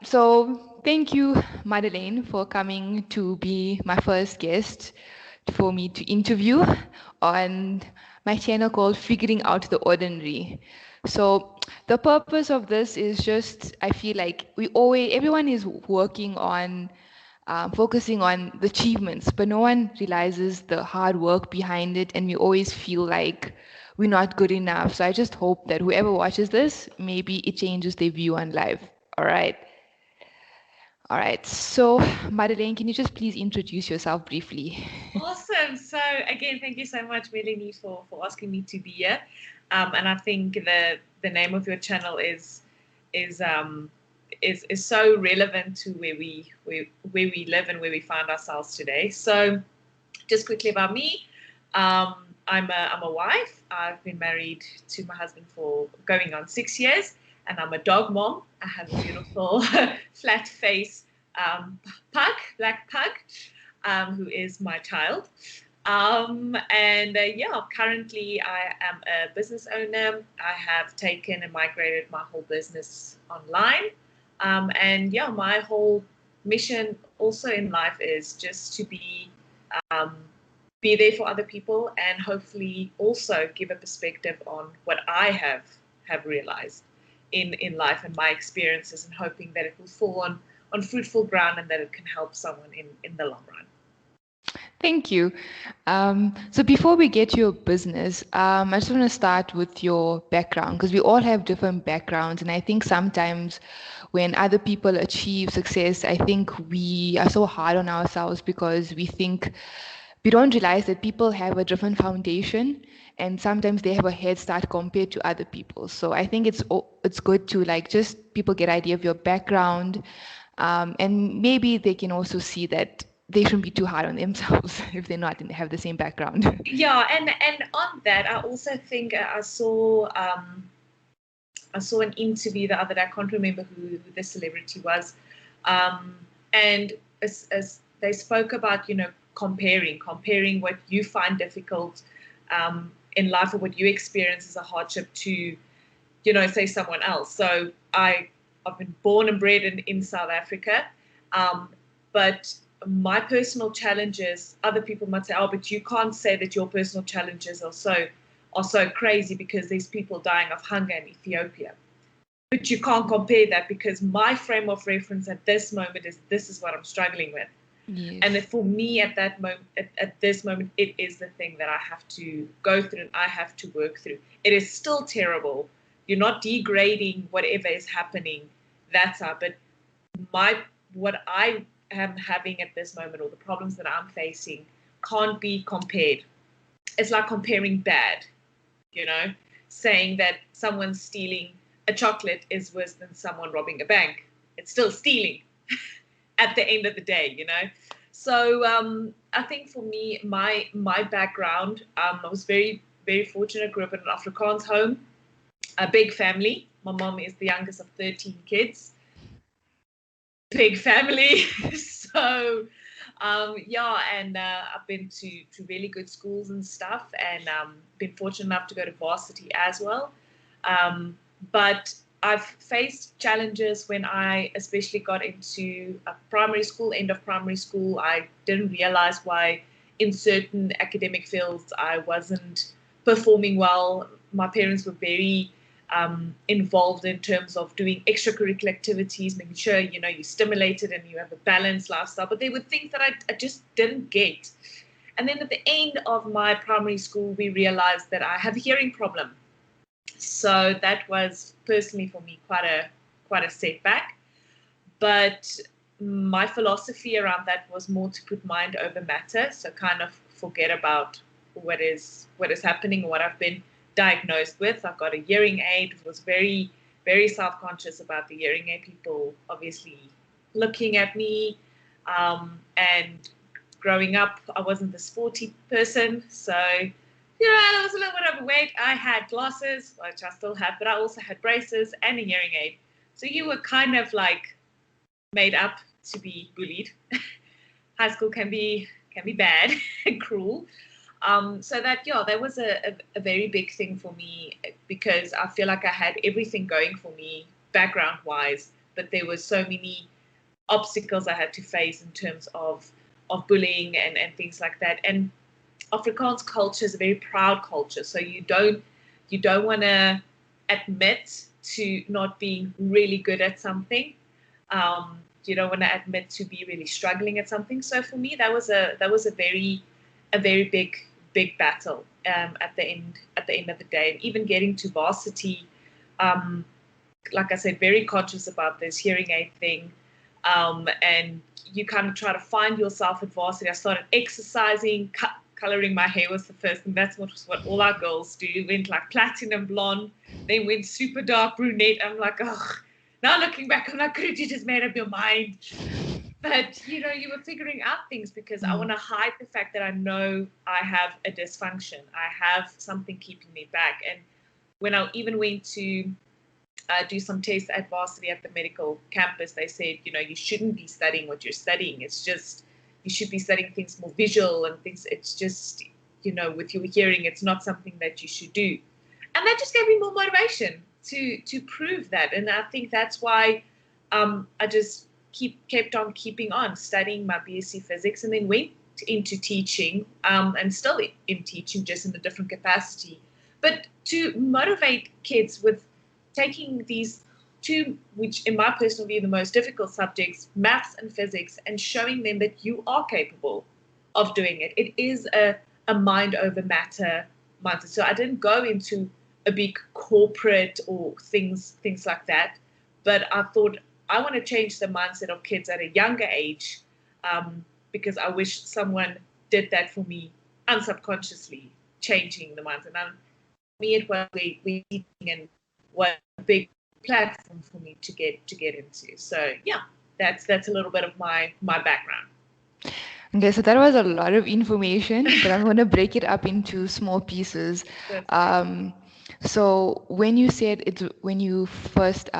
So thank you, Madeleine, for coming to be my first guest for me to interview on my channel called Figuring Out the Ordinary. So the purpose of this is just, I feel like everyone is working on focusing on the achievements, but no one realizes the hard work behind it, and we always feel like we're not good enough. So I just hope that whoever watches this, maybe it changes their view on life. All right. All right. So, Madeleine, can you just please introduce yourself briefly? Awesome. So again, thank you so much, Melanie, for asking me to be here. And I think the name of your channel is is so relevant to where we live and where we find ourselves today. So just quickly about me. I'm a wife. I've been married to my husband for going on 6 years, and I'm a dog mom. I have a beautiful flat face pug, black pug, who is my child. Yeah, currently I am a business owner. I have taken and migrated my whole business online. And yeah, my whole mission also in life is just to um, be there for other people and hopefully also give a perspective on what I have realized in life and my experiences, and hoping that it will fall on fruitful ground and that it can help someone in the long run. Thank you. So before we get to your business, I just want to start with your background because we all have different backgrounds, and I think sometimes when other people achieve success, I think we are so hard on ourselves because we don't realize that people have a different foundation, and sometimes they have a head start compared to other people. So I think it's good to like just people get idea of your background, and maybe they can also see that they shouldn't be too hard on themselves if they're not have the same background. Yeah, and on that, I also think I saw an interview the other day. I can't remember who the celebrity was, um, and as they spoke about, comparing what you find difficult in life or what you experience as a hardship to, say someone else. So I've been born and bred in South Africa, um, but my personal challenges, other people might say, oh, but you can't say that your personal challenges are so crazy because there's people dying of hunger in Ethiopia. But you can't compare that because my frame of reference at this moment is this is what I'm struggling with. And Yes. for me at that moment, at this moment, it is the thing that I have to go through and I have to work through. It is still terrible. You're not degrading whatever is happening. That's up. But my what I am having at this moment, or the problems that I'm facing, can't be compared. It's like comparing bad, you know, saying that someone stealing a chocolate is worse than someone robbing a bank. It's still stealing at the end of the day, So I think for me, my background, I was very fortunate. Grew up in an Afrikaans home, a big family. My mom is the youngest of 13 kids. Big family. So yeah, and I've been to really good schools and stuff, and been fortunate enough to go to varsity as well. But I've faced challenges when I especially got into primary school, end of primary school. I didn't realize why in certain academic fields I wasn't performing well. My parents were very involved in terms of doing extracurricular activities, making sure you're stimulated and you have a balanced lifestyle. But they would think that I just didn't get. And then at the end of my primary school, we realized that I have a hearing problem. So that was personally for me quite a setback. But my philosophy around that was more to put mind over matter, so kind of forget about what is happening or what I've been diagnosed with. I've got a hearing aid. Was very self-conscious about the hearing aid. People obviously looking at me, and growing up, I wasn't the sporty person, so I was a little bit overweight. I had glasses, which I still have, but I also had braces and a hearing aid. So you were kind of like made up to be bullied. High school can be bad and cruel. So that was a very big thing for me because I feel like I had everything going for me background wise, but there were so many obstacles I had to face in terms of bullying and things like that. And Afrikaans culture is a very proud culture, so you don't want to admit to not being really good at something. You don't want to admit to be really struggling at something. So for me, that was a very big battle at the end of the day. And even getting to varsity, like I said, very conscious about this hearing aid thing, and you kind of try to find yourself at varsity. I started exercising. Coloring my hair was the first, and that's what all our girls do. Went like platinum blonde, then went super dark brunette. I'm like, oh, now looking back, I'm like, could you just made up your mind? But you were figuring out things because I want to hide the fact that I know I have a dysfunction. I have something keeping me back. And when I even went to do some tests at varsity at the medical campus, they said, you shouldn't be studying what you're studying. It's just, you should be studying things more visual and things. It's just, with your hearing, it's not something that you should do. And that just gave me more motivation to prove that. And I think that's why I just kept on keeping on studying my BSc physics, and then went into teaching, and still in teaching, just in a different capacity. But to motivate kids with taking these two, which in my personal view, the most difficult subjects, maths and physics, and showing them that you are capable of doing it. It is a mind over matter mindset. So I didn't go into a big corporate or things like that, but I thought I want to change the mindset of kids at a younger age, because I wish someone did that for me unsubconsciously, changing the mindset. And for me, it was we and what a big platform for me to get into. So yeah, that's a little bit of my background. Okay, so that was a lot of information, but I'm going to break it up into small pieces. So when you said when you first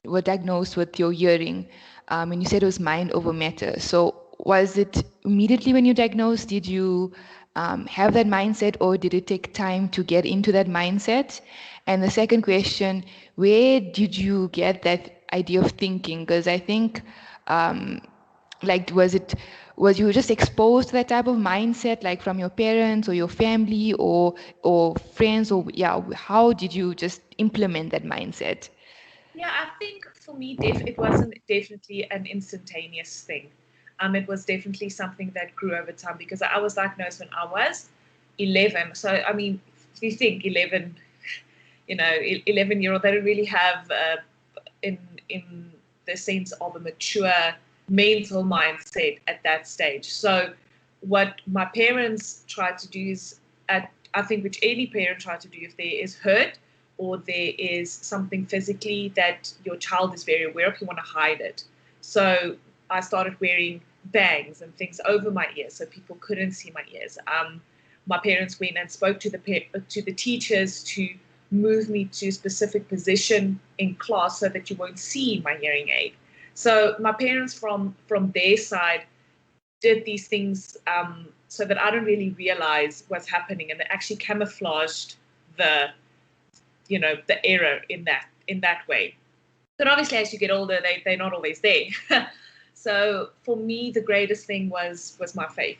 were diagnosed with your hearing, and you said it was mind over matter. So was it immediately when you diagnosed? Did you have that mindset, or did it take time to get into that mindset? And the second question, where did you get that idea of thinking? Because I think, was you just exposed to that type of mindset, like from your parents or your family or friends, or how did you just implement that mindset? Yeah, I think for me, it wasn't definitely an instantaneous thing. It was definitely something that grew over time, because I was diagnosed when I was 11. So, I mean, if you think 11, 11-year-old, they don't really have, in the sense of a mature mental mindset at that stage. So what my parents tried to do is, I think which any parent tried to do, if there is hurt or there is something physically that your child is very aware of, you want to hide it. So I started wearing bangs and things over my ears so people couldn't see my ears. My parents went and spoke to the teachers to move me to a specific position in class so that you won't see my hearing aid. So my parents from their side did these things so that I don't really realize what's happening, and they actually camouflaged the error in that way. But obviously, as you get older, they're not always there. So for me, the greatest thing was my faith,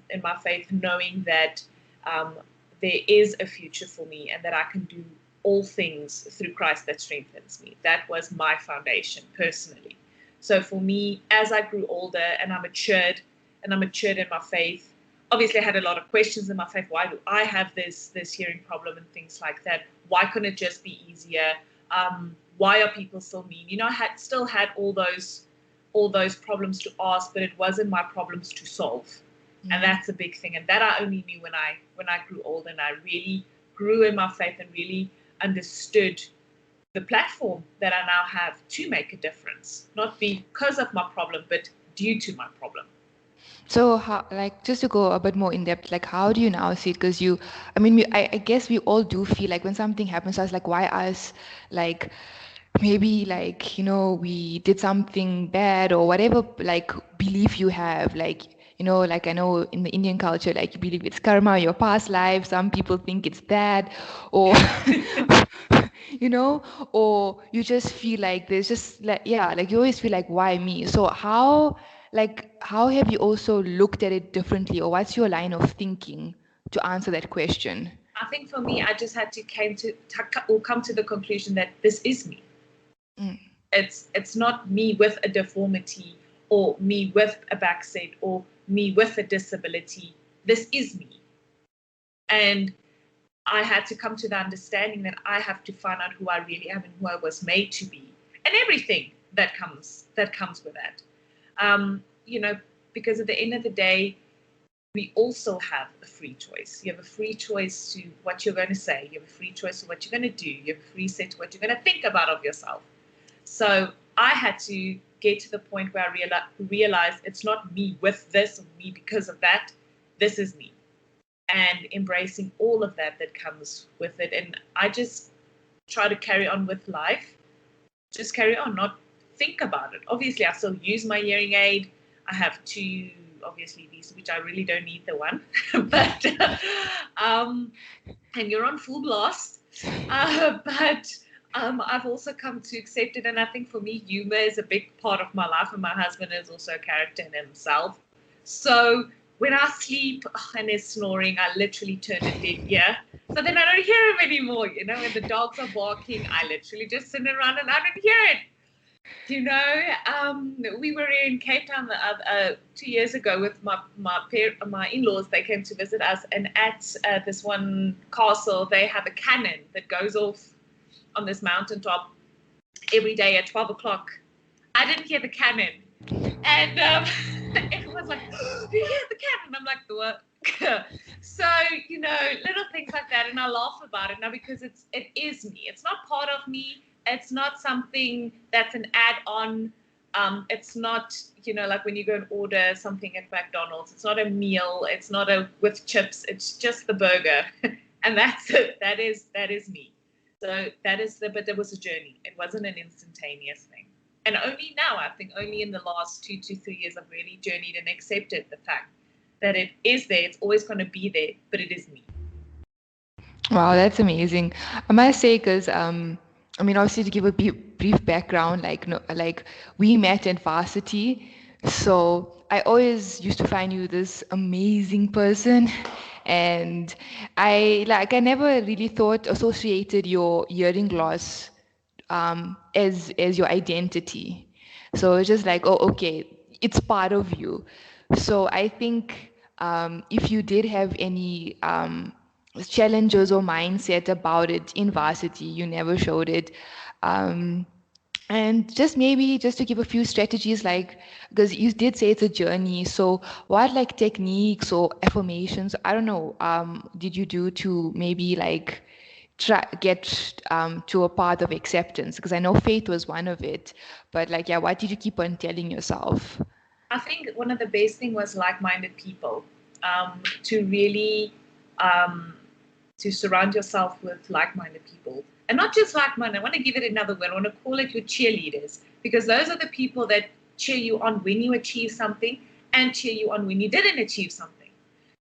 in my faith, knowing that there is a future for me and that I can do all things through Christ that strengthens me. That was my foundation personally. So for me, as I grew older and I matured in my faith, obviously I had a lot of questions in my faith. Why do I have this hearing problem and things like that? Why couldn't it just be easier? Why are people still mean? I still had all those problems to ask, but it wasn't my problems to solve. And that's a big thing. And that I only knew when I grew older, and I really grew in my faith and really understood the platform that I now have to make a difference, not because of my problem, but due to my problem. So, how, just to go a bit more in depth, how do you now see it? Because I guess we all do feel like when something happens to us, why us? Maybe we did something bad or whatever, belief you have, I know in the Indian culture, you believe it's karma, your past life. Some people think it's that, or you know, or you just feel like there's just like, yeah, like you always feel like, why me? So how have you also looked at it differently, or what's your line of thinking to answer that question? I think for me, I just had to come to the conclusion that this is me. Mm. It's not me with a deformity or me with a backset or me with a disability. This is me. And I had to come to the understanding that I have to find out who I really am and who I was made to be, and everything that comes with that. You know, because at the end of the day, we also have a free choice. You have a free choice to what you're going to say. You have a free choice to what you're going to do. You have a free set to what you're going to think about of yourself. So I had to get to the point where I realized it's not me with this or me because of that. This is me, and embracing all of that comes with it. And I just try to carry on with life. Just carry on, not think about it. Obviously, I still use my hearing aid. I have two, obviously, these, which I really don't need the one. But, and you're on full blast. But I've also come to accept it. And I think for me, humor is a big part of my life. And my husband is also a character in himself. So when I sleep and there's snoring, I literally turn a deaf ear. So then I don't hear him anymore. You know, when the dogs are barking, I literally just sit around and I don't hear it. You know, we were in Cape Town 2 years ago with my in-laws. They came to visit us, and at this one castle, they have a cannon that goes off on this mountaintop every day at 12 o'clock. I didn't hear the cannon. And everyone's like, oh, you hear the cannon? I'm like, what? So, you know, little things like that. And I laugh about it now because it is me. It's not part of me. It's not something that's an add-on. It's not, you know, like when you go and order something at McDonald's. It's not a meal. It's not a with chips. It's just the burger. And that's it. That is me. So but it was a journey. It wasn't an instantaneous thing. And only now, I think only in the last 2 to 3 years, I've really journeyed and accepted the fact that it is there. It's always going to be there, but it is me. Wow, that's amazing. I must say, because I mean, obviously, to give a brief background, like no, like we met in varsity, so I always used to find you this amazing person, and I never really thought associated your hearing loss as your identity. So it's just like, oh, okay, it's part of you. So I think if you did have any challenges or mindset about it in varsity, you never showed it. Um, and just maybe just to give a few strategies, like, because you did say it's a journey. So what like techniques or affirmations, I don't know, did you do to maybe like try get to a path of acceptance? Because I know faith was one of it, but like, yeah, what did you keep on telling yourself? I think one of the best thing was like-minded people, to really um, to surround yourself with like-minded people. And not just like-minded, I want to give it another word. I want to call it your cheerleaders, because those are the people that cheer you on when you achieve something and cheer you on when you didn't achieve something.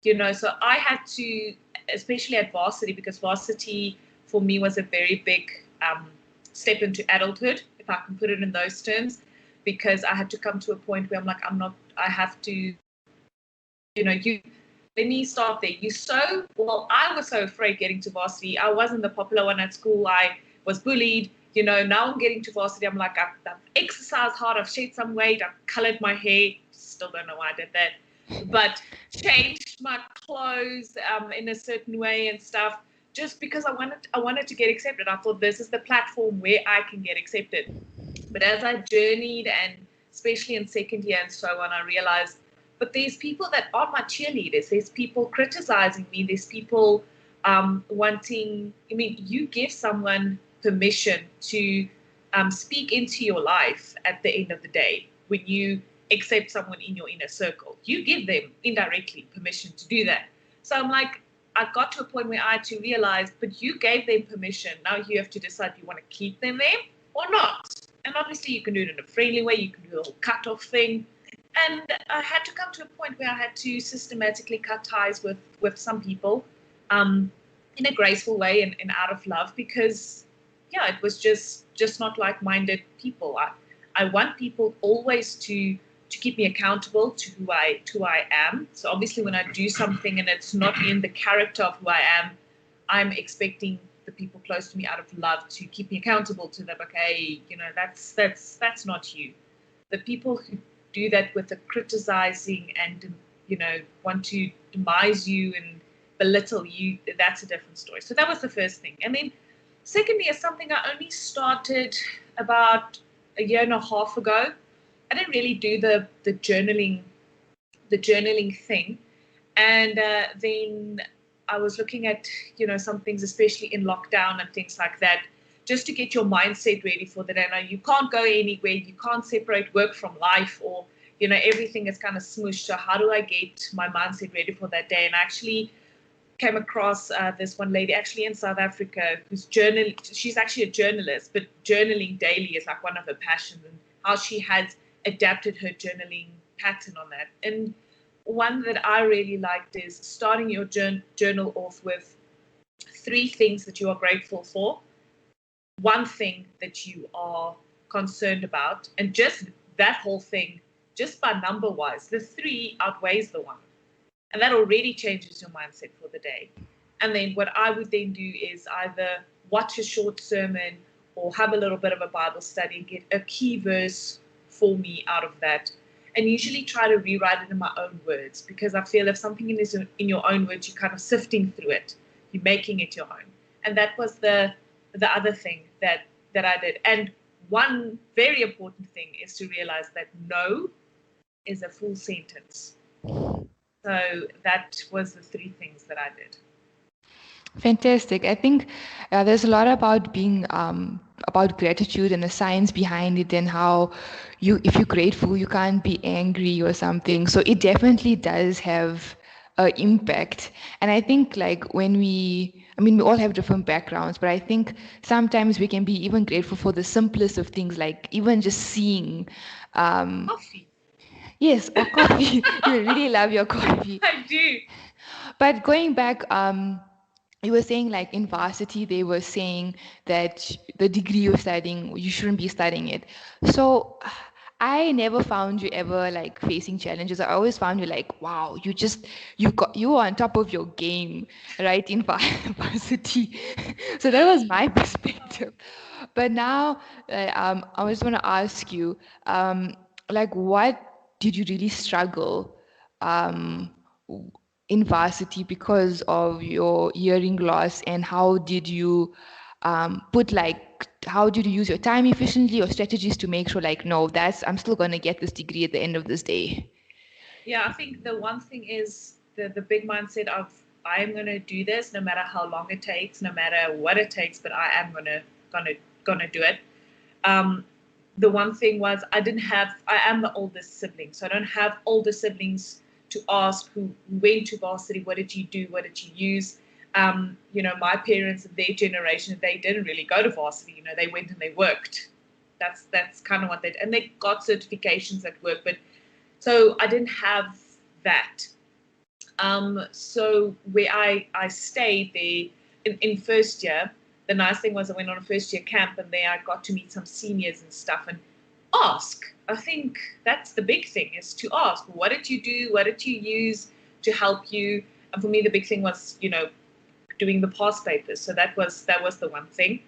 You know, so I had to, especially at varsity, because varsity for me was a very big step into adulthood, if I can put it in those terms, because I had to come to a point where I'm like, I have to, you know, let me start there. I was so afraid getting to varsity. I wasn't the popular one at school. I was bullied. You know, now I'm getting to varsity. I'm like, I've exercised hard. I've shed some weight. I've colored my hair. Still don't know why I did that. But changed my clothes in a certain way and stuff, just because I wanted to get accepted. I thought this is the platform where I can get accepted. But as I journeyed, and especially in second year and so on, I realized, but there's people that are my cheerleaders. There's people criticizing me. There's people wanting, I mean, you give someone permission to speak into your life at the end of the day. When you accept someone in your inner circle, you give them indirectly permission to do that. So I'm like, I got to a point where I had to realize, but you gave them permission. Now you have to decide, you want to keep them there or not. And obviously you can do it in a friendly way. You can do the whole cut-off thing. And I had to come to a point where I had to systematically cut ties with some people in a graceful way and out of love, because yeah, it was just not like-minded people. I want people always to keep me accountable to who I am. So obviously when I do something and it's not in the character of who I am, I'm expecting the people close to me out of love to keep me accountable to them. Okay, that's not you. The people who do that with the criticizing and want to demise you and belittle you, that's a different story. So that was the first thing. And then secondly is something I only started about a year and a half ago. I didn't really do the journaling thing, and then I was looking at some things, especially in lockdown and things like that, just to get your mindset ready for the day. Now you can't go anywhere, you can't separate work from life, or everything is kind of smushed. So how do I get my mindset ready for that day? And I actually came across this one lady actually in South Africa who's she's actually a journalist, but journaling daily is like one of her passions, and how she has adapted her journaling pattern on that. And one that I really liked is starting your journal off with 3 things that you are grateful for, 1 thing that you are concerned about, and just that whole thing, just by number wise, the 3 outweighs the 1. And that already changes your mindset for the day. And then what I would then do is either watch a short sermon or have a little bit of a Bible study and get a key verse for me out of that. And usually try to rewrite it in my own words, because I feel if something is in your own words, you're kind of sifting through it. You're making it your own. And that was the other thing that I did. And one very important thing is to realize that no is a full sentence. So that was the 3 things that I did. Fantastic. I think there's a lot about being about gratitude and the science behind it, and how if you're grateful, you can't be angry or something. So it definitely does have an impact. And I think like we all have different backgrounds, but I think sometimes we can be even grateful for the simplest of things, like even just seeing. Coffee. Yes, or coffee. You really love your coffee. I do. But going back, you were saying like in varsity, they were saying that the degree you're studying, you shouldn't be studying it. So I never found you ever like facing challenges. I always found you like, wow, you were on top of your game, right, in varsity. So that was my perspective. But now, I just want to ask you, like, what did you really struggle? Um, in varsity because of your hearing loss, and how did you how did you use your time efficiently or strategies to make sure like, no, I'm still going to get this degree at the end of this day? Yeah, I think the one thing is the big mindset of I am going to do this no matter how long it takes, no matter what it takes, but I am gonna do it. The one thing was I am the oldest sibling, so I don't have older siblings to ask who went to varsity, what did you do, what did you use. My parents, their generation, they didn't really go to varsity. They went and they worked. That's kind of what they did, and they got certifications at work, but so I didn't have that. So where I stayed there in first year, the nice thing was I went on a first year camp, and there I got to meet some seniors and stuff and ask. I think that's the big thing, is to ask, what did you do? What did you use to help you? And for me, the big thing was, doing the past papers. So that was the one thing.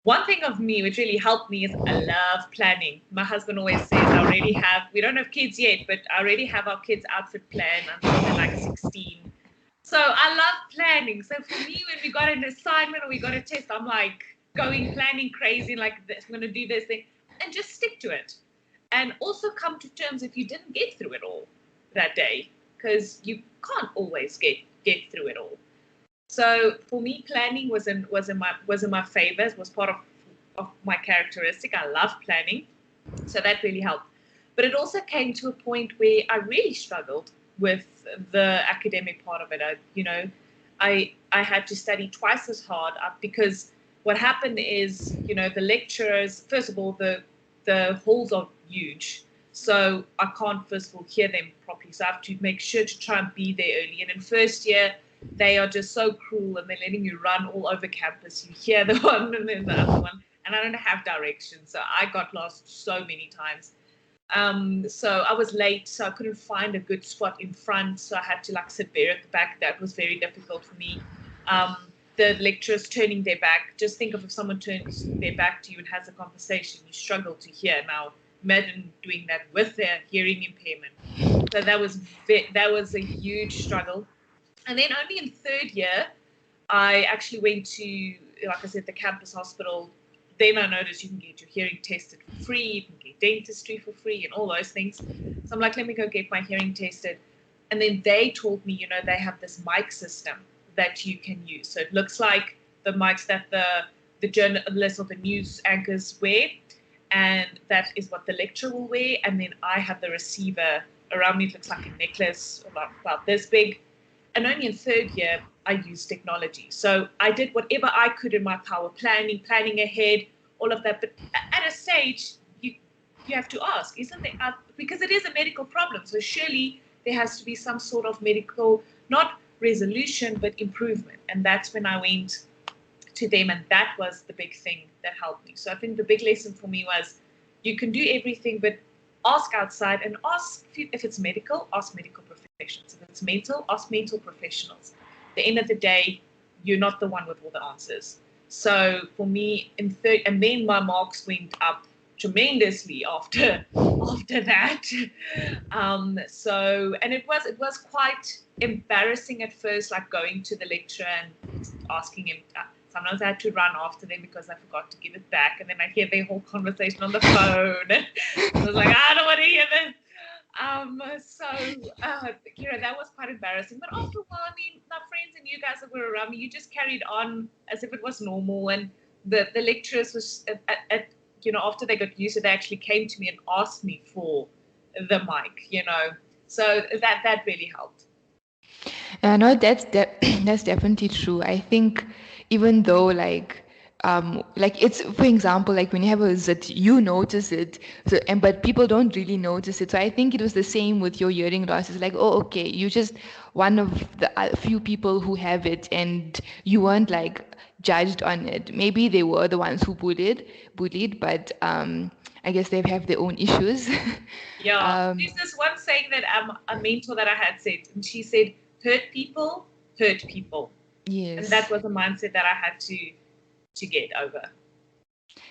One thing of me which really helped me is I love planning. My husband always says we don't have kids yet, but I already have our kids' outfit planned until they're like 16. So I love planning. So for me, when we got an assignment or we got a test, I'm like planning crazy, like this, I'm going to do this thing, and just stick to it. And also come to terms if you didn't get through it all that day, because you can't always get through it all. So for me, planning was in my favor. Was part of my characteristic. I love planning, so that really helped. But it also came to a point where I really struggled with the academic part of it. I had to study twice as hard because what happened is, the lecturers, first of all, the halls are huge, so I can't first of all hear them properly. So I have to make sure to try and be there early. And in first year, they are just so cruel, and they're letting you run all over campus. You hear the one and then the other one, and I don't have direction, so I got lost so many times. So I was late, so I couldn't find a good spot in front, so I had to like sit there at the back. That was very difficult for me. Um, the lecturers turning their back. Just think of if someone turns their back to you and has a conversation, you struggle to hear. Now imagine doing that with their hearing impairment. So that was a huge struggle. And then only in third year, I actually went to, like I said, the campus hospital. Then I noticed you can get your hearing tested for free, you can get dentistry for free and all those things. So I'm like, let me go get my hearing tested. And then they told me, they have this mic system that you can use. So it looks like the mics that the journalists or the news anchors wear, and that is what the lecturer will wear. And then I have the receiver around me. It looks like a necklace about this big. And only in third year, I used technology. So I did whatever I could in my power, planning ahead, all of that. But at a stage, you have to ask, isn't there? Because it is a medical problem. So surely there has to be some sort of medical, not resolution, but improvement. And that's when I went to them. And that was the big thing that helped me. So I think the big lesson for me was you can do everything, but ask outside and ask if it's medical, ask medical professionals. If it's mental, ask mental professionals. At the end of the day, you're not the one with all the answers. So for me, in third, and then my marks went up tremendously after that. And it was quite embarrassing at first, like going to the lecturer and asking him. Sometimes I had to run after them because I forgot to give it back, and then I hear their whole conversation on the phone. I was like, I don't want to hear this. That was quite embarrassing. But after a while, I mean, my friends and you guys that were around me, you just carried on as if it was normal. And the lecturers was after they got used to it, they actually came to me and asked me for the mic. So that really helped. No, that's definitely true. I think even though like it's, for example, like when you have a zit, you notice it, but people don't really notice it. So I think it was the same with your hearing loss. It's like, oh, okay, you just one of the few people who have it, and you weren't like judged on it. Maybe they were the ones who bullied, but I guess they have their own issues. Yeah, there's this one saying that a mentor that I had said, and she said, hurt people, hurt people. Yes. And that was a mindset that I had to get over.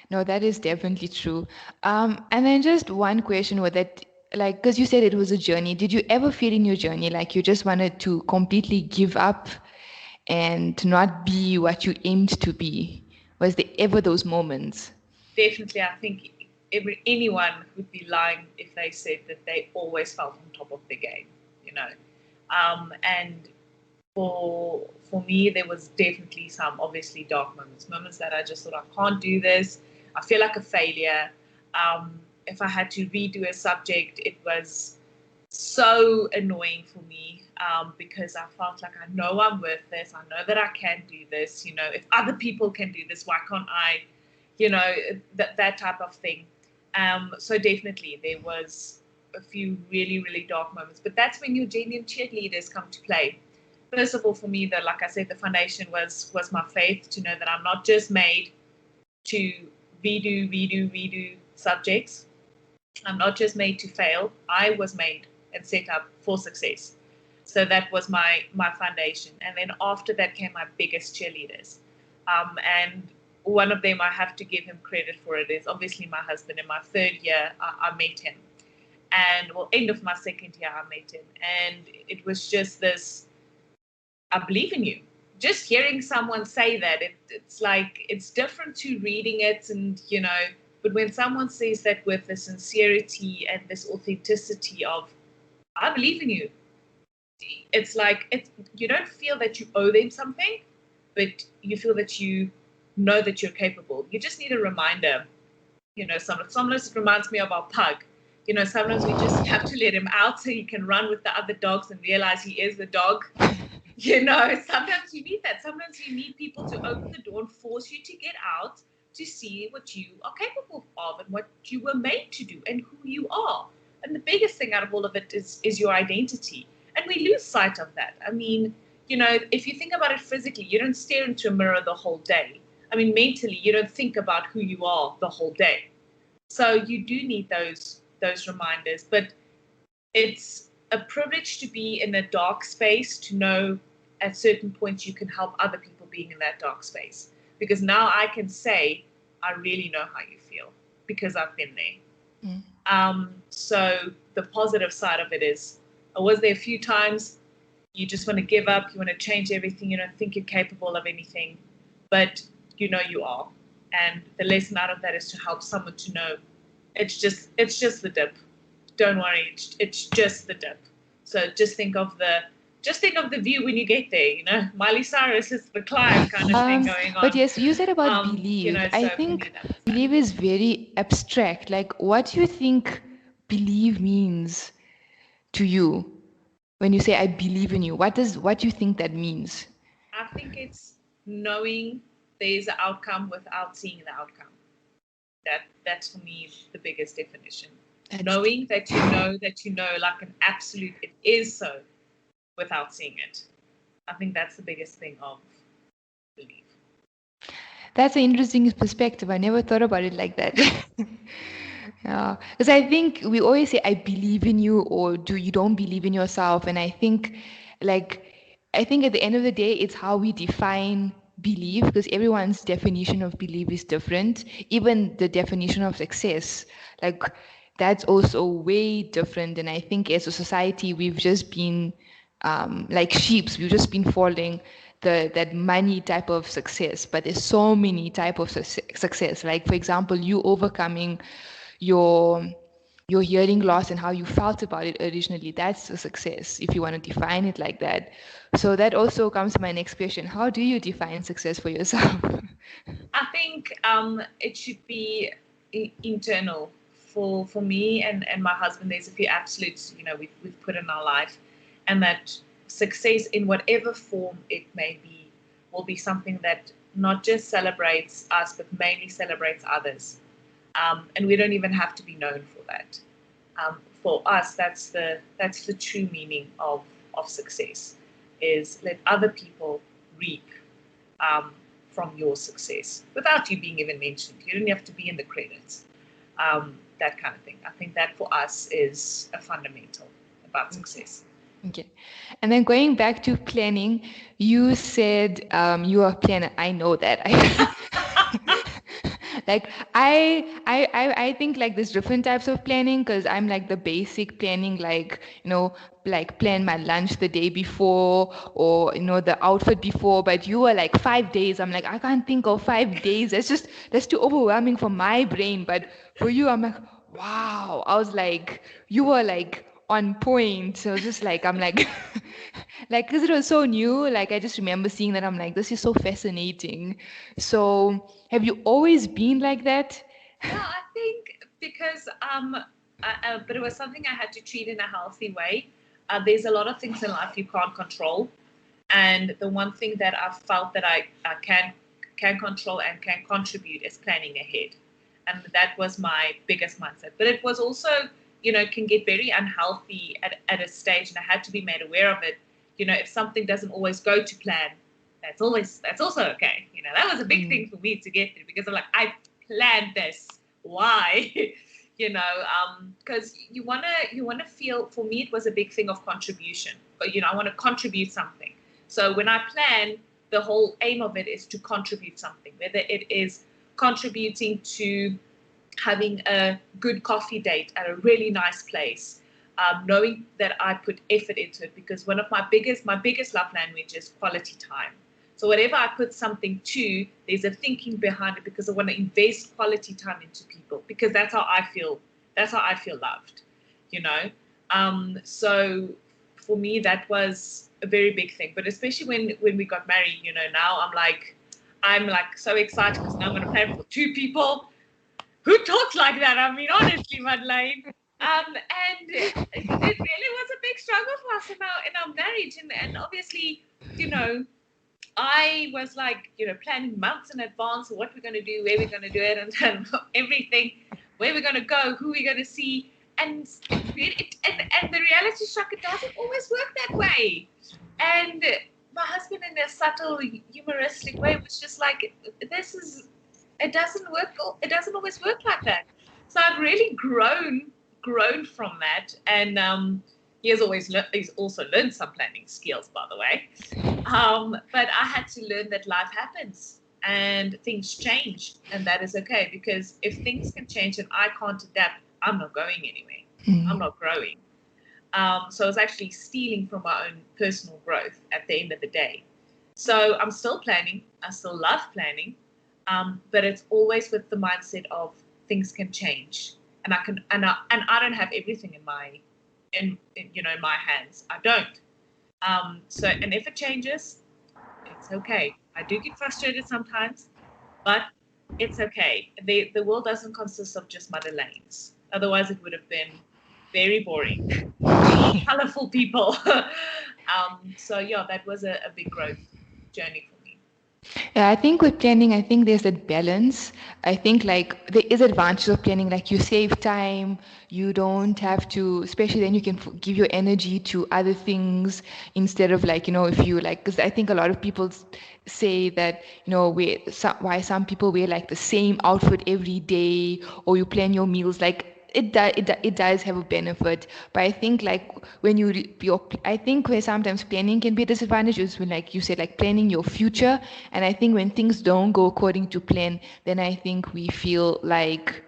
No, that is definitely true. And then just one question with that, like, because you said it was a journey. Did you ever feel in your journey like you just wanted to completely give up and to not be what you aimed to be? Was there ever those moments? Definitely, I think anyone would be lying if they said that they always felt on top of the game, And for me, there was definitely some obviously dark moments that I just thought, I can't do this. I feel like a failure. If I had to redo a subject, it was so annoying for me because I felt like I know I'm worth this. I know that I can do this. If other people can do this, why can't I? That type of thing. So definitely there was a few really, really dark moments. But that's when your genuine cheerleaders come to play. First of all, for me, like I said, the foundation was my faith, to know that I'm not just made to redo subjects. I'm not just made to fail. I was made and set up for success. So that was my foundation. And then after that came my biggest cheerleaders. And one of them, I have to give him credit for it, is obviously my husband. In my third year, I met him. And end of my second year, I met him. And it was just this, I believe in you. Just hearing someone say that, it's like, it's different to reading it, and but when someone says that with the sincerity and this authenticity of, I believe in you, it's like, you don't feel that you owe them something, but you feel that you know that you're capable. You just need a reminder. Sometimes it reminds me of our pug. Sometimes we just have to let him out so he can run with the other dogs and realize he is the dog. Sometimes you need that. Sometimes you need people to open the door and force you to get out to see what you are capable of and what you were made to do and who you are. And the biggest thing out of all of it is your identity. And we lose sight of that. I mean, if you think about it physically, you don't stare into a mirror the whole day. I mean, mentally, you don't think about who you are the whole day. So you do need those reminders. But it's a privilege to be in a dark space, to know at certain points you can help other people being in that dark space. Because now I can say, I really know how you feel because I've been there. So the positive side of it is, I was there a few times. You just want to give up. You want to change everything. You don't think you're capable of anything, but you know you are. And the lesson out of that is to help someone to know it's just the dip. Don't worry, it's just the dip. So just think of the view when you get there. Miley Cyrus is the climb kind of thing going on. But yes, you said about believe. I think believe is very abstract. Like, what do you think believe means to you when you say I believe in you? What do you think that means? I think it's knowing there's an outcome without seeing the outcome. That's for me the biggest definition. Knowing that you know like an absolute, it is so, without seeing it. I think that's the biggest thing of belief. That's an interesting perspective. I never thought about it like that. Yeah, because I think we always say I believe in you, or do you don't believe in yourself, and I think at the end of the day it's how we define belief, because everyone's definition of belief is different. Even the definition of success, like, that's also way different. And I think as a society we've just been like sheeps. We've just been following that money type of success, but there's so many type of success. Like, for example, you overcoming your hearing loss and how you felt about it originally, that's a success if you want to define it like that. So that also comes to my next question: how do you define success for yourself? I think it should be internal. For me and my husband, there's a few absolutes we've put in our life, and that success in whatever form it may be will be something that not just celebrates us but mainly celebrates others. And we don't even have to be known for that. For us, that's the true meaning of success, is let other people reap from your success without you being even mentioned. You don't have to be in the credits. That kind of thing. I think that for us is a fundamental about success. Okay. And then going back to planning, you said you are a planner. I know that. Like, I think like there's different types of planning, because I'm like the basic planning, like, like plan my lunch the day before, or the outfit before. But you were like 5 days. I'm like, I can't think of 5 days. That's too overwhelming for my brain. But for you, I'm like, wow. I was like, you were like on point. So just like, I'm like, like, because it was so new, like I just remember seeing that. I'm like, this is so fascinating. So have you always been like that? Yeah, I think because but it was something I had to treat in a healthy way. There's a lot of things in life you can't control, and the one thing that I've felt that I can control and can contribute is planning ahead. And that was my biggest mindset. But it was also, can get very unhealthy at a stage, and I had to be made aware of it. If something doesn't always go to plan, that's also okay. That was a big thing for me to get through, because I'm like, I planned this. Why? Because you wanna feel. For me, it was a big thing of contribution. But I want to contribute something. So when I plan, the whole aim of it is to contribute something, whether it is contributing to having a good coffee date at a really nice place, knowing that I put effort into it, because one of my biggest love language is quality time. So whatever I put something to, there's a thinking behind it, because I want to invest quality time into people, because that's how I feel loved, So for me, that was a very big thing. But especially when we got married, now I'm like so excited, because now I'm going to plan for 2 people. Who talks like that? I mean, honestly, Madeleine. And it really was a big struggle for us in our marriage, and obviously, I was like, planning months in advance of what we're going to do, where we're going to do it, and everything, where we're going to go, who we're going to see, and and the reality shock, it doesn't always work that way. And my husband, in a subtle, humoristic way, was just like, it doesn't work. It doesn't always work like that. So I've really grown from that, and he's also learned some planning skills, by the way. But I had to learn that life happens and things change, and that is okay, because if things can change and I can't adapt, I'm not going anywhere. I'm not growing. So I was actually stealing from my own personal growth at the end of the day. So I'm still planning. I still love planning, but it's always with the mindset of things can change, and I don't have everything in my hands. I don't. So, and if it changes, it's okay. I do get frustrated sometimes, but it's okay. The world doesn't consist of just mother lanes. Otherwise, it would have been very boring. Colorful people. So yeah, that was a big growth journey for me. Yeah, I think with planning, I think there's that balance. I think like there is advantage of planning, like you save time, you don't have to, especially then you can give your energy to other things instead of like, if you like, because I think a lot of people say that, why some people wear like the same outfit every day, or you plan your meals like it does have a benefit, but I think like when I think where sometimes planning can be a disadvantage is when, like you said, like planning your future. And I think when things don't go according to plan, then I think we feel like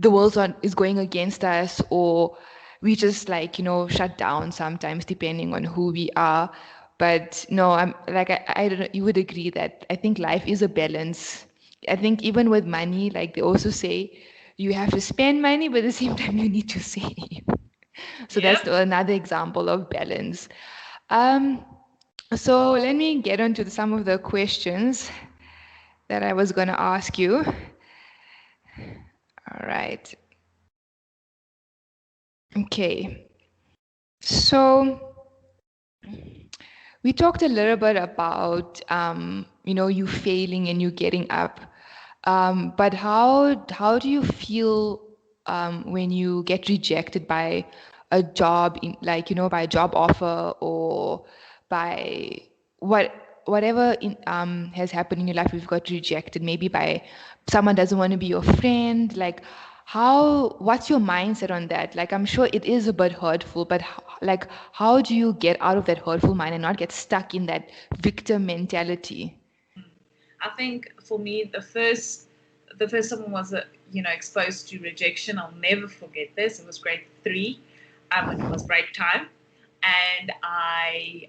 the world is going against us, or we just like shut down sometimes depending on who we are. But no, I'm like I don't know, you would agree that I think life is a balance. I think even with money, like they also say you have to spend money, but at the same time you need to save. So that's Yep. another example of balance. um so let me get on to some of the questions that I was going to ask you. All right. Okay. So we talked a little bit about, you failing and you getting up. But how do you feel when you get rejected by a job, by a job offer, or by whatever has happened in your life? You've got rejected, maybe by someone doesn't want to be your friend. Like, what's your mindset on that? Like, I'm sure it is a bit hurtful, but like, how do you get out of that hurtful mind and not get stuck in that victim mentality? I think for me, the first someone was exposed to rejection. I'll never forget this. It was grade 3. It was break time, and I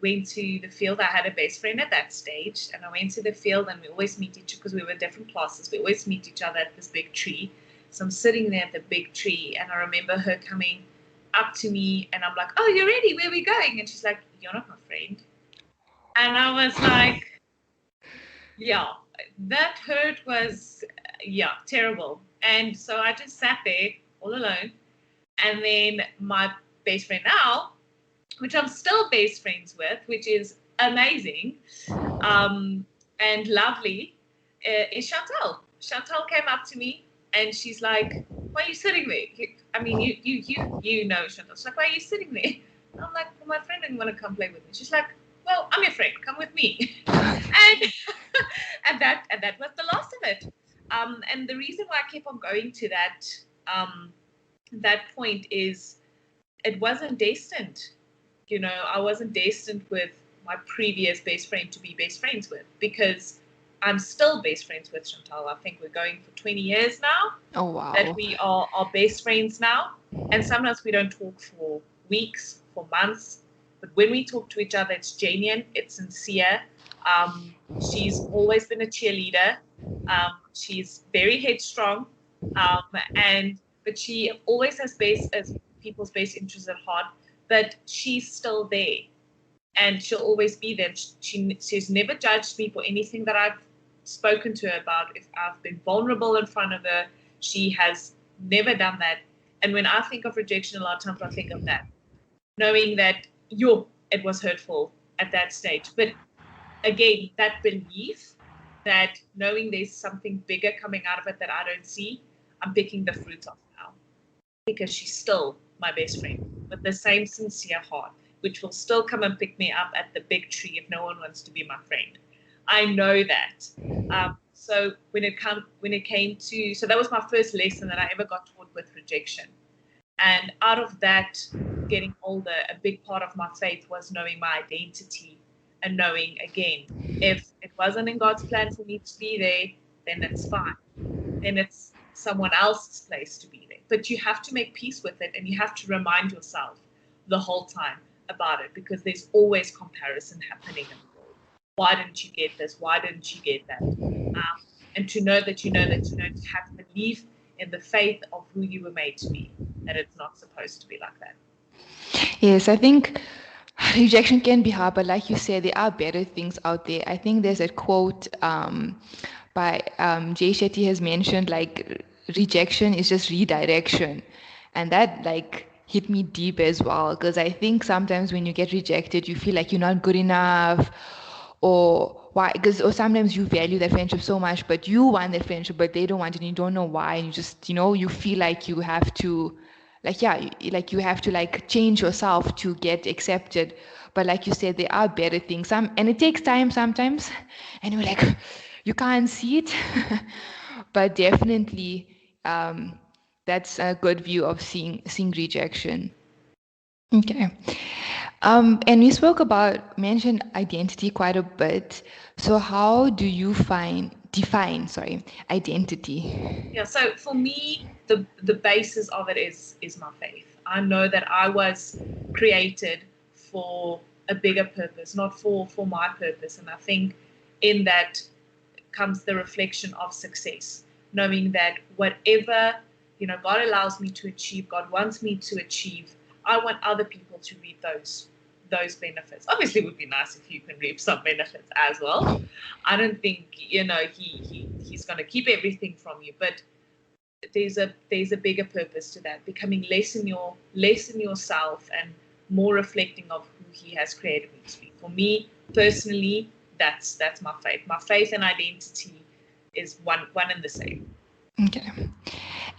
went to the field. I had a best friend at that stage, and I went to the field, and we always meet each other because we were different classes. We always meet each other at this big tree. So I'm sitting there at the big tree, and I remember her coming up to me, and I'm like, "Oh, you're ready? Where are we going?" And she's like, "You're not my friend." And I was like, yeah, that hurt was, yeah, terrible. And so I just sat there all alone. And then my best friend now, which I'm still best friends with, which is amazing and lovely, is Chantal. Chantal came up to me and she's like, "Why are you sitting there?" I mean, you know Chantal. She's like, "Why are you sitting there?" And I'm like, "Well, my friend didn't want to come play with me." She's like, "Well, I'm your friend. Come with me." and and that was the last of it. And the reason why I kept on going to that point is it wasn't destined. I wasn't destined with my previous best friend to be best friends with, because I'm still best friends with Chantal. I think we're going for 20 years now Oh, that wow. we are best friends now. And sometimes we don't talk for weeks, for months. But when we talk to each other, it's genuine, it's sincere. She's always been a cheerleader. She's very headstrong. But she always has as people's best interests at heart. But she's still there, and she'll always be there. She's never judged me for anything that I've spoken to her about. If I've been vulnerable in front of her, she has never done that. And when I think of rejection, a lot of times I think of that, knowing that it was hurtful at that stage. But again, that belief, that knowing there's something bigger coming out of it that I don't see, I'm picking the fruits off now, because she's still my best friend with the same sincere heart, which will still come and pick me up at the big tree if no one wants to be my friend. I know that. So when it came to, so that was my first lesson that I ever got taught with rejection. And out of that, getting older, a big part of my faith was knowing my identity and knowing, again, if it wasn't in God's plan for me to be there, then it's fine. Then it's someone else's place to be there. But you have to make peace with it, and you have to remind yourself the whole time about it, because there's always comparison happening in the world. Why didn't you get this? Why didn't you get that? And to know that you know that you know, to have belief in the faith of who you were made to be, that it's not supposed to be like that. Yes, I think rejection can be hard, but like you said, there are better things out there. I think there's a quote by Jay Shetty has mentioned, like, rejection is just redirection. And that, like, hit me deep as well, because I think sometimes when you get rejected, you feel like you're not good enough, or why, because, or sometimes you value that friendship so much, but you want that friendship, but they don't want it, and you don't know why, and you just, you feel like you have to, like, yeah, like you have to, like, change yourself to get accepted. But like you said, there are better things, and it takes time sometimes, and you're like, you can't see it. But definitely, that's a good view of seeing rejection. Okay. And we mentioned identity quite a bit. So how do you define, identity? Yeah, so for me, the basis of it is my faith. I know that I was created for a bigger purpose, not for my purpose. And I think in that comes the reflection of success, knowing that whatever, God allows me to achieve, God wants me to achieve, I want other people to reap those benefits. Obviously, it would be nice if you can reap some benefits as well. I don't think he's going to keep everything from you, but there's a bigger purpose to that, becoming less in yourself and more reflecting of who he has created me to be. For me personally, that's my faith. My faith and identity is one and the same. Okay.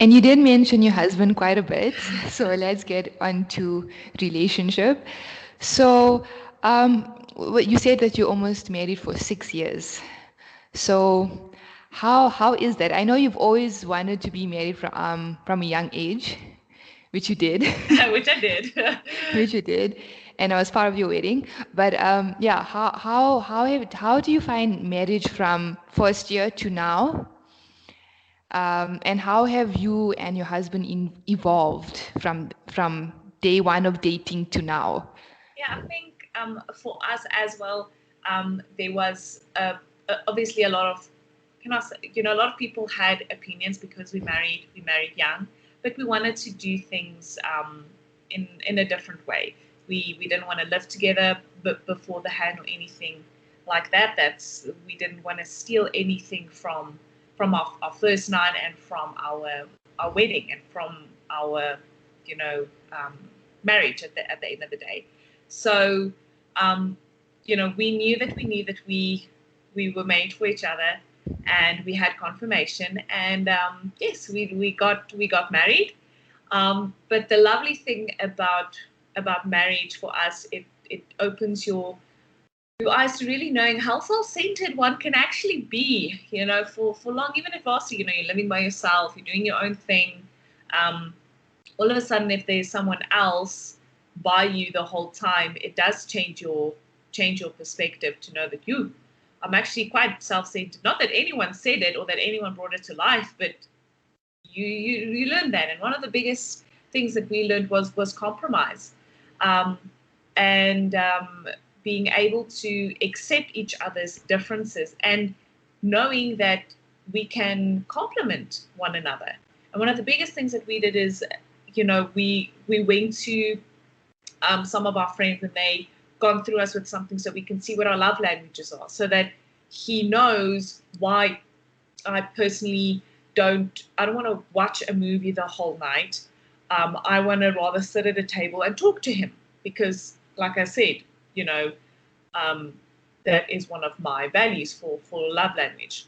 And you did mention your husband quite a bit, so let's get on to relationship. So, you said that you're almost married for 6 years. So, how is that? I know you've always wanted to be married from a young age, which you did. Which I did. Which you did, and I was part of your wedding. But yeah, how do you find marriage from first year to now? And how have you and your husband evolved from day one of dating to now? Yeah, I think for us as well, there was obviously a lot of, can I say, a lot of people had opinions because we married young, but we wanted to do things in a different way. We didn't want to live together before the hand or anything like that. We didn't want to steal anything from our first night and from our wedding and from our marriage at the end of the day. So we knew that we were made for each other, and we had confirmation, and yes, we got married. But the lovely thing about marriage for us, it opens your eyes to really knowing how self-centered one can actually be, for long, even if also, you're living by yourself, you're doing your own thing. All of a sudden, if there's someone else by you the whole time, it does change your perspective to know that I'm actually quite self-centered. Not that anyone said it or that anyone brought it to life, but you learn that. And one of the biggest things that we learned was compromise, and being able to accept each other's differences and knowing that we can complement one another. And one of the biggest things that we did is, we went to some of our friends, and they gone through us with something so we can see what our love languages are, so that he knows why I personally I don't want to watch a movie the whole night. I want to rather sit at a table and talk to him, because, like I said, that is one of my values for love language.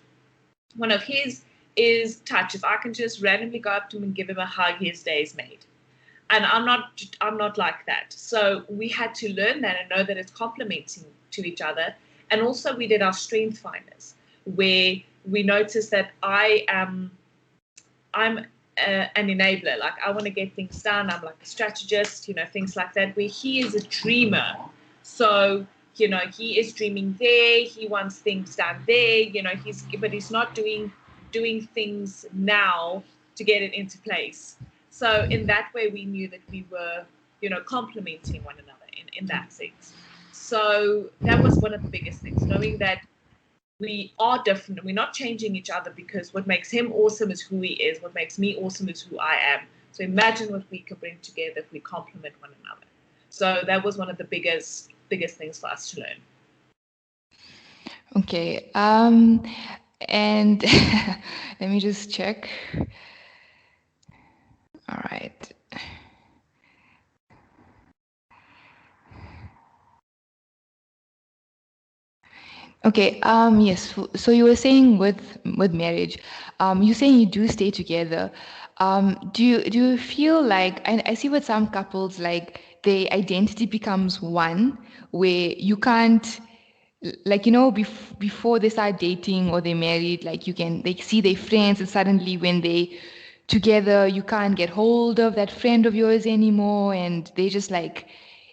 One of his is touch. If I can just randomly go up to him and give him a hug, his day is made. And I'm not like that. So we had to learn that and know that it's complementing to each other. And also we did our strength finders, where we noticed that I'm an enabler. Like, I want to get things done. I'm like a strategist, things like that. Where he is a dreamer, so he is dreaming there. He wants things done there. He's not doing things now to get it into place. So in that way, we knew that we were complementing one another in that sense. So that was one of the biggest things, knowing that we are different. We're not changing each other, because what makes him awesome is who he is. What makes me awesome is who I am. So imagine what we could bring together if we complement one another. So that was one of the biggest things for us to learn. Okay. And let me just check. All right. Okay. Yes. So you were saying with marriage, you're saying you do stay together. Do you feel like, I see with some couples, like their identity becomes one, where you can't, like, before they start dating or they're married, like they see their friends, and suddenly when they together, you can't get hold of that friend of yours anymore, and they just like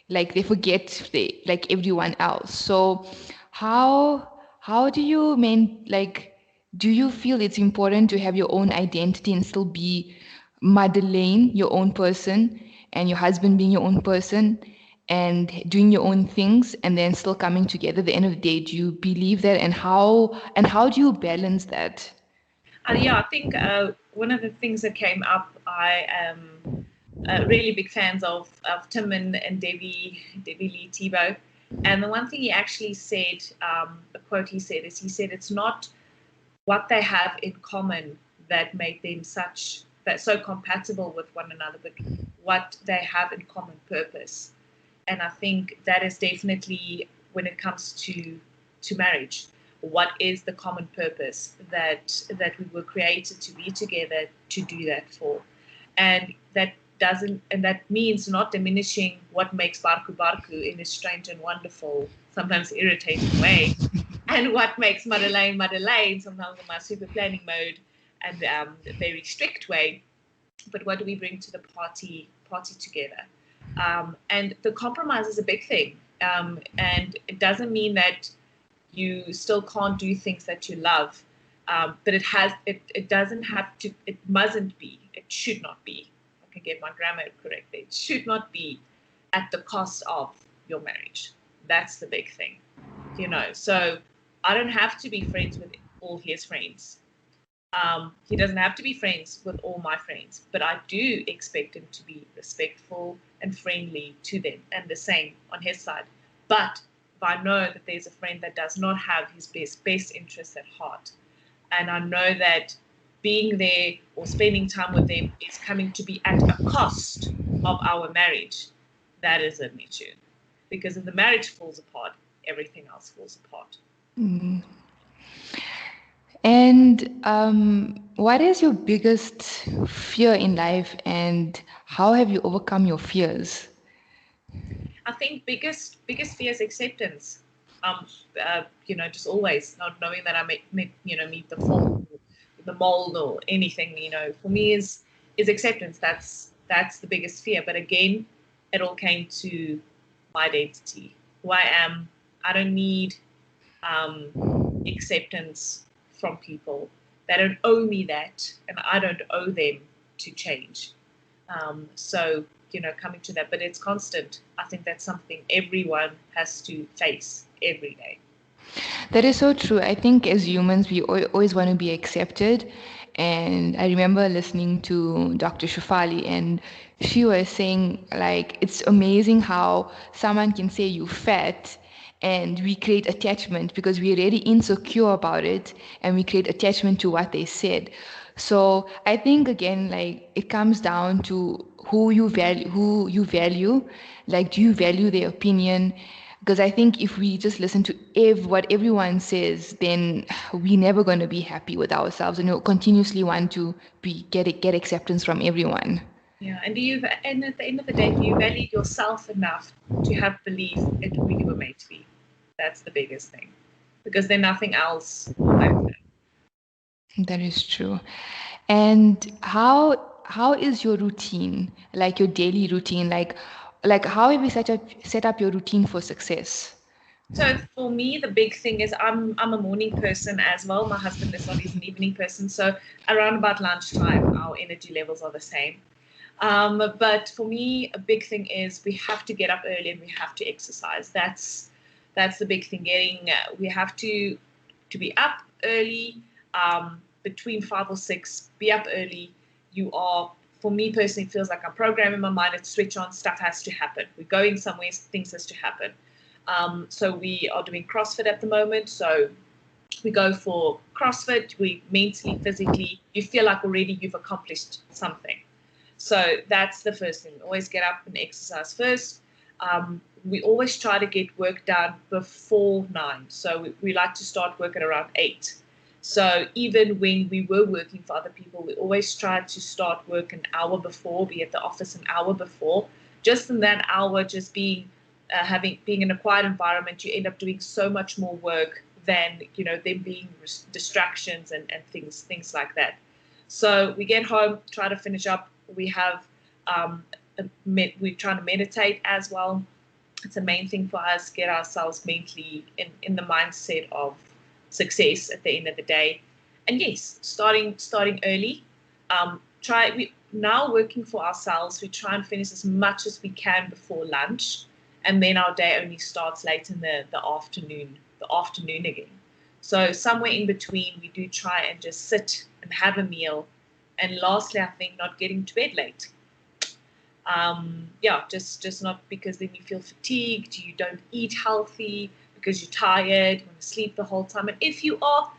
they forget like everyone else. So how do you do you feel it's important to have your own identity and still be Madeleine, your own person, and your husband being your own person, and doing your own things, and then still coming together at the end of the day? Do you believe that, and how do you balance that? Yeah, I think one of the things that came up, I am really big fans of Tim and Debbie Lee Tebow. And the one thing he actually said, a quote he said, is he said, it's not what they have in common that made them so compatible with one another, but what they have in common purpose. And I think that is definitely, when it comes to marriage, what is the common purpose that we were created to be together to do that for. And that means not diminishing what makes Barku Barku in a strange and wonderful, sometimes irritating way, and what makes Madeleine Madeleine, sometimes in my super planning mode and very strict way. But what do we bring to the party together? And the compromise is a big thing. And it doesn't mean that you still can't do things that you love, but it doesn't have to. It mustn't be. It should not be. I can get my grammar correct. It should not be at the cost of your marriage. That's the big thing. So I don't have to be friends with all his friends. He doesn't have to be friends with all my friends, but I do expect him to be respectful and friendly to them, and the same on his side. But if I know that there's a friend that does not have his best interests at heart, and I know that being there or spending time with them is coming to be at a cost of our marriage, that is an issue. Because if the marriage falls apart, everything else falls apart. Mm. And what is your biggest fear in life, and how have you overcome your fears? I think biggest fear is acceptance. Just always not knowing that I meet the form, the mold, or anything. For me is acceptance. That's the biggest fear. But again, it all came to my identity, who I am. I don't need acceptance from people. They don't owe me that, and I don't owe them to change. So, coming to that, but it's constant. I think that's something everyone has to face every day. That is so true. I think as humans, we always want to be accepted. And I remember listening to Dr. Shufali, and she was saying, like, it's amazing how someone can say you fat, and we create attachment because we're really insecure about it, and we create attachment to what they said. So I think, again, like, it comes down to who you value. Like, do you value their opinion? Because I think if we just listen to what everyone says, then we're never going to be happy with ourselves, and we'll continuously want to get acceptance from everyone. Yeah, and at the end of the day, do you value yourself enough to have belief in who you were made to be? That's the biggest thing, because then nothing else will matter. That is true. And how is your routine, like your daily routine, like how have you set up your routine for success? So for me, the big thing is I'm a morning person as well. My husband is not, he's an evening person. So around about lunchtime, our energy levels are the same. But for me, a big thing is we have to get up early and we have to exercise. That's the big thing. We have to be up early, between 5 or 6. Be up early. You are, for me personally, it feels like I'm programming my mind. It's switch on. Stuff has to happen. We're going somewhere. Things has to happen. So we are doing CrossFit at the moment. So we go for CrossFit. We mentally, physically, you feel like already you've accomplished something. So that's the first thing. Always get up and exercise first. We always try to get work done before 9. So we like to start work at around 8. So even when we were working for other people, we always tried to start work an hour before, be at the office an hour before. Just in that hour, just being in a quiet environment, you end up doing so much more work than them being distractions and things like that. So we get home, try to finish up. We have we're trying to meditate as well. It's a main thing for us. Get ourselves mentally in the mindset of success at the end of the day. And yes, starting early. We now working for ourselves. We try and finish as much as we can before lunch, and then our day only starts late in the afternoon. The afternoon again. So somewhere in between, we do try and just sit and have a meal. And lastly, I think not getting to bed late. Just not, because then you feel fatigued, you don't eat healthy because you're tired, you want to sleep the whole time. And if you are,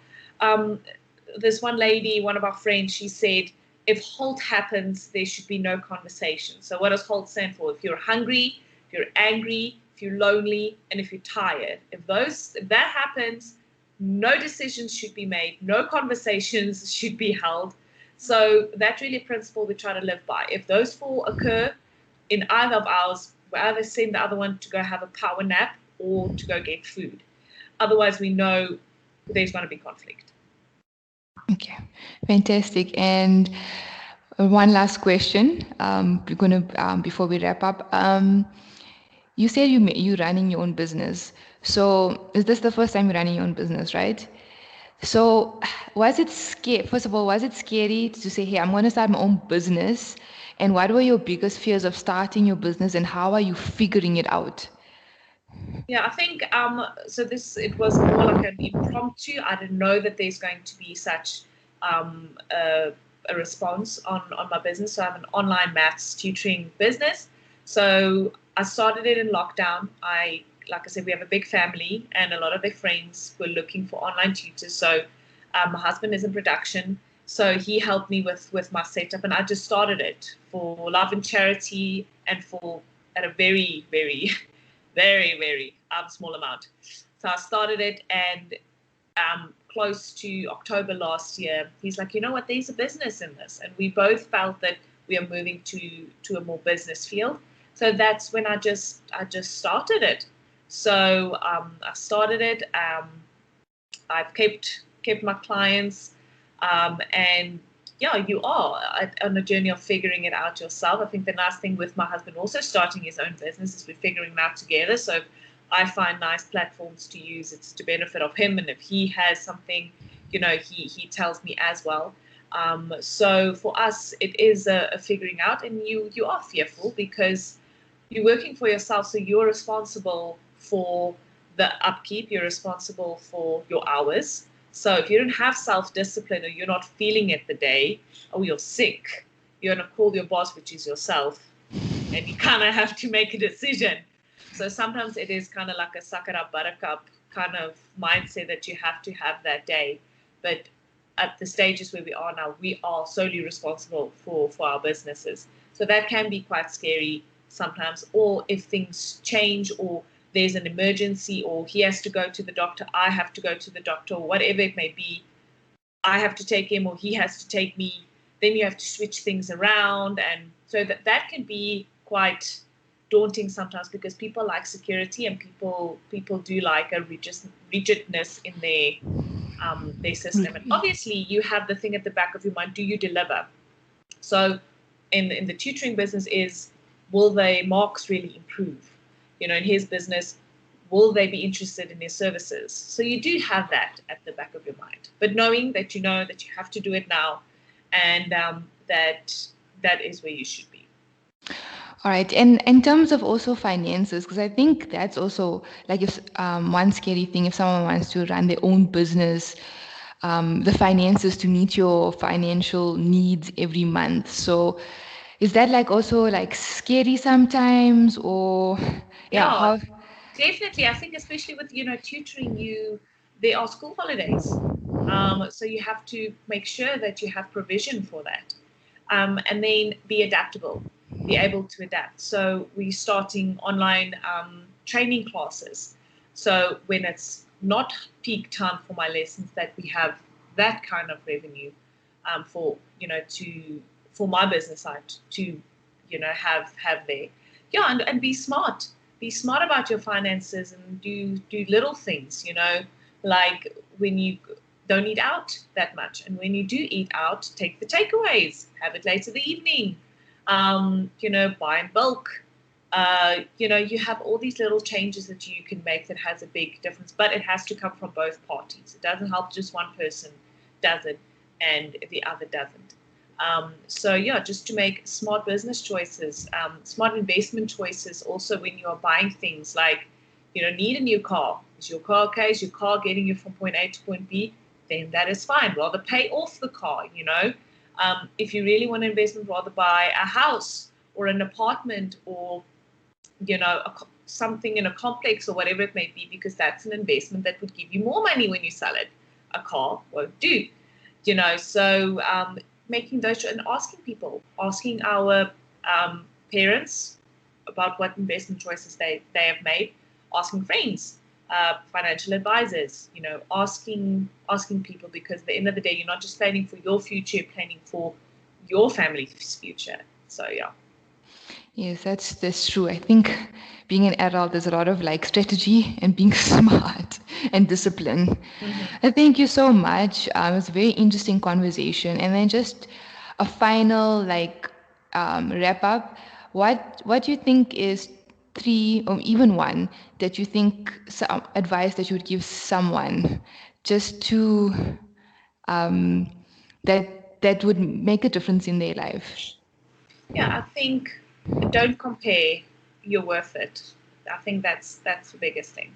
this one lady, one of our friends, she said, if HALT happens, there should be no conversation. So what does HALT stand for? If you're hungry, if you're angry, if you're lonely, and if you're tired, if that happens, no decisions should be made, no conversations should be held. So that's really a principle we try to live by. If those 4 occur in either of ours, we either send the other one to go have a power nap or to go get food. Otherwise, we know there's going to be conflict. Okay, fantastic. And one last question. We're gonna before we wrap up. You said you running your own business. So is this the first time you're running your own business, right? So was it scary? First of all, was it scary to say, "Hey, I'm going to start my own business"? And what were your biggest fears of starting your business, and how are you figuring it out? Yeah, I think it was more like an impromptu. I didn't know that there's going to be such a response on my business. So I have an online maths tutoring business. So I started it in lockdown. Like I said, we have a big family, and a lot of their friends were looking for online tutors. So my husband is in production, so he helped me with my setup, and I just started it for love and charity, and at a very, very very, very small amount. So I started it, and close to October last year, he's like, you know what, there's a business in this. And we both felt that we are moving to a more business field. So that's when I just started it. So I started it. I've kept my clients, and yeah, you are on a journey of figuring it out yourself. I think the nice thing with my husband also starting his own business is we're figuring it out together. So if I find nice platforms to use, it's to benefit of him, and if he has something, he tells me as well. So for us, it is a figuring out, and you are fearful because you're working for yourself, so you're responsible for the upkeep, you're responsible for your hours. So if you don't have self-discipline, or you're not feeling it the day, or you're sick, you're going to call your boss, which is yourself, and you kind of have to make a decision. So sometimes it is kind of like a suck it up, buttercup kind of mindset that you have to have that day. But at the stages where we are now, we are solely responsible for our businesses. So that can be quite scary sometimes. Or if things change, or there's an emergency, or he has to go to the doctor, I have to go to the doctor, or whatever it may be, I have to take him or he has to take me. then you have to switch things around, and so that can be quite daunting sometimes, because people like security, and people do like a rigidness in their system. And obviously you have the thing at the back of your mind: do you deliver? So in the tutoring business is, will their marks really improve? In his business, will they be interested in their services? So you do have that at the back of your mind, but knowing that you know that you have to do it now, and that is where you should be. All right. And in terms of also finances, because I think that's also like if one scary thing, if someone wants to run their own business, the finances to meet your financial needs every month. So is that like also like scary sometimes, or yeah, Yeah, how? definitely. I think especially with tutoring, there are school holidays, so you have to make sure that you have provision for that, and then be adaptable, be able to adapt. So we're starting online training classes. So when it's not peak time for my lessons, that we have that kind of revenue, for for my business side to have there. Yeah, and be smart about your finances, and do little things, like when you don't eat out that much, and when you do eat out, take the takeaways, have it later the evening, buy in bulk. You have all these little changes that you can make that has a big difference, but it has to come from both parties. It doesn't help just one person does it and the other doesn't. So yeah, just to make smart business choices, smart investment choices. Also, when you are buying things, like you don't need a new car. Is your car okay? Is your car getting you from point A to point B? Then that is fine. Rather pay off the car. If you really want an investment, rather buy a house or an apartment, or something in a complex or whatever it may be, because that's an investment that would give you more money when you sell it. A car won't do. So making those, and asking our parents about what investment choices they have made, asking friends, financial advisors, asking people, because at the end of the day, you're not just planning for your future, you're planning for your family's future. So yeah. Yes, that's true. I think being an adult, there's a lot of like strategy and being smart and discipline. Mm-hmm. Thank you so much. It was a very interesting conversation. And then just a final like wrap up. What do you think is three or even one that you think some advice that you would give someone just to that would make a difference in their life? Yeah, I think don't compare. You're worth it. I think that's the biggest thing.